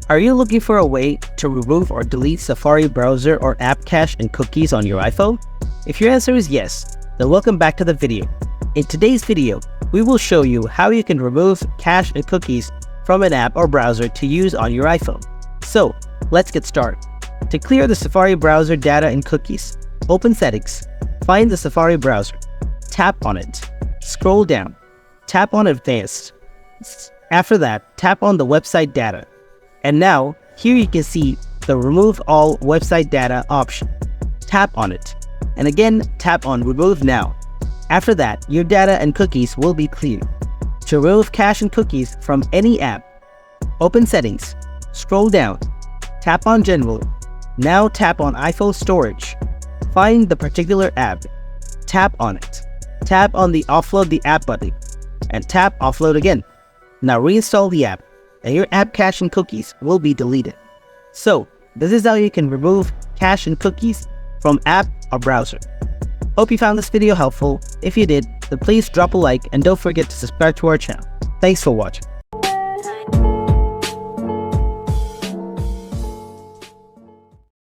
Are you looking for a way to remove or delete Safari browser or app cache and cookies on your iPhone? If your answer is yes, then welcome back to the video. In today's video, we will show you how you can remove cache and cookies from an app or browser to use on your iPhone. So, let's get started. To clear the Safari browser data and cookies, open Settings, find the Safari browser, tap on it, scroll down, tap on Advanced. After that, tap on the website data. And now, here you can see the Remove All Website Data option. Tap on it. And again, tap on Remove Now. After that, your data and cookies will be cleared. To remove cache and cookies from any app, open Settings, scroll down, tap on General. Now tap on iPhone Storage. Find the particular app. Tap on it. Tap on the Offload the App button. And tap Offload again. Now reinstall the app, and your app cache and cookies will be deleted. So, this is how you can remove cache and cookies from app or browser. Hope you found this video helpful. If you did, then please drop a like and don't forget to subscribe to our channel. Thanks for watching.